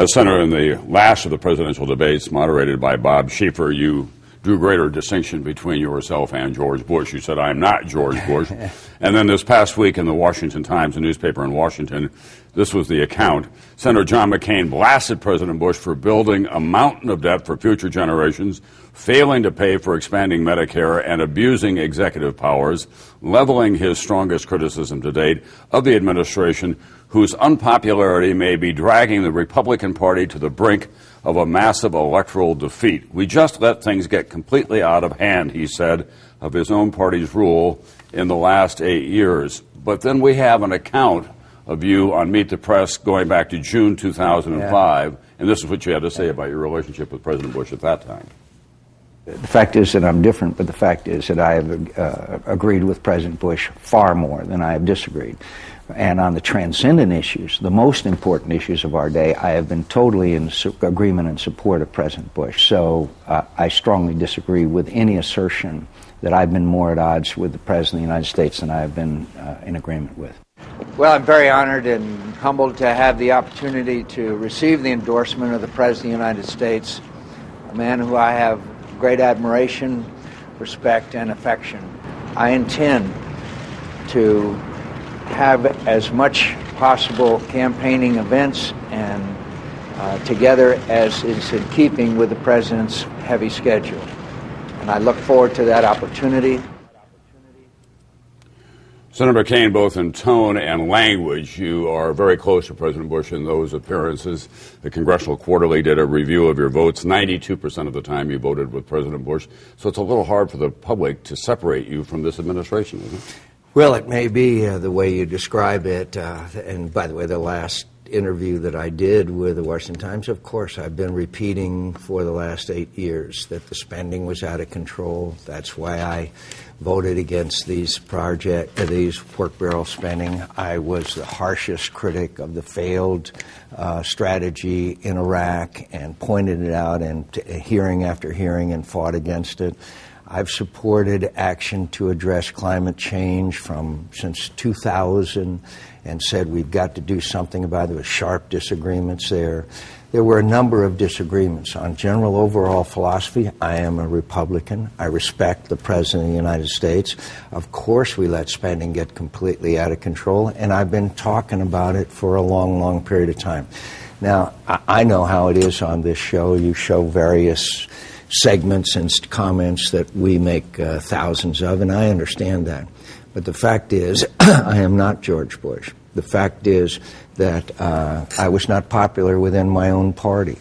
Senator, in the last of the presidential debates moderated by Bob Schieffer, you drew greater distinction between yourself and George Bush. You said, "I'm not George Bush." And then this past week in the Washington Times, a newspaper in Washington, this was the account. Senator John McCain blasted President Bush for building a mountain of debt for future generations, failing to pay for expanding Medicare, and abusing executive powers, leveling his strongest criticism to date of the administration, whose unpopularity may be dragging the Republican Party to the brink of a massive electoral defeat. "We just let things get completely out of hand," he said, of his own party's rule in the last 8 years. But then we have an account of you on Meet the Press going back to June 2005, and this is what you had to say about your relationship with President Bush at that time. The fact is that I'm different, but the fact is that I have agreed with President Bush far more than I have disagreed. And on the transcendent issues, the most important issues of our day, I have been totally in agreement and support of President Bush. So I strongly disagree with any assertion that I've been more at odds with the President of the United States than I have been in agreement with. Well, I'm very honored and humbled to have the opportunity to receive the endorsement of the President of the United States, a man who I have great admiration, respect, and affection. I intend to have as much possible campaigning events and together as is in keeping with the President's heavy schedule. And I look forward to that opportunity. Senator McCain, both in tone and language, you are very close to President Bush in those appearances. The Congressional Quarterly did a review of your votes. 92% of the time you voted with President Bush. So it's a little hard for the public to separate you from this administration, isn't it? Well, it may be the way you describe it. And by the way, the last interview that I did with the Washington Times, of course, I've been repeating for the last 8 years that the spending was out of control. That's why I voted against these pork barrel spending. I was the harshest critic of the failed strategy in Iraq and pointed it out in hearing after hearing and fought against it. I've supported action to address climate change since 2000 and said we've got to do something about it. There were sharp disagreements there. There were a number of disagreements. On general overall philosophy, I am a Republican. I respect the President of the United States. Of course we let spending get completely out of control, and I've been talking about it for a long, long period of time. Now, I know how it is on this show. You show various segments and comments that we make thousands of, and I understand that. But the fact is, I am not George Bush. The fact is that I was not popular within my own party.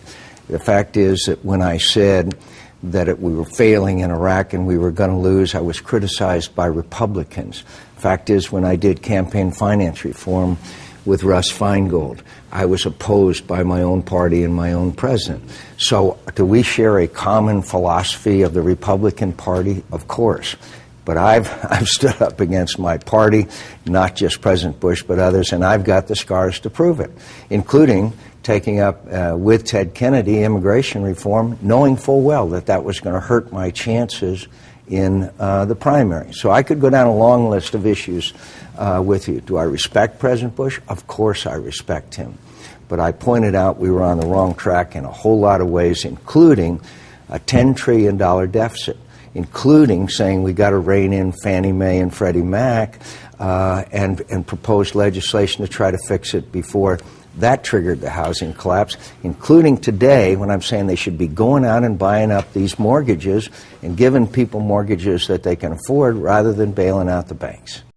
The fact is that when I said that we were failing in Iraq and we were going to lose, I was criticized by Republicans. The fact is, when I did campaign finance reform with Russ Feingold, I was opposed by my own party and my own president. So do we share a common philosophy of the Republican Party? Of course. But I've stood up against my party, not just President Bush, but others, and I've got the scars to prove it, including taking up with Ted Kennedy immigration reform, knowing full well that that was going to hurt my chances in the primary. So I could go down a long list of issues with you. Do I respect President Bush? Of course I respect him. But I pointed out we were on the wrong track in a whole lot of ways, including a $10 trillion deficit, including saying we got to rein in Fannie Mae and Freddie Mac and proposed legislation to try to fix it before that triggered the housing collapse, including today when I'm saying they should be going out and buying up these mortgages and giving people mortgages that they can afford rather than bailing out the banks.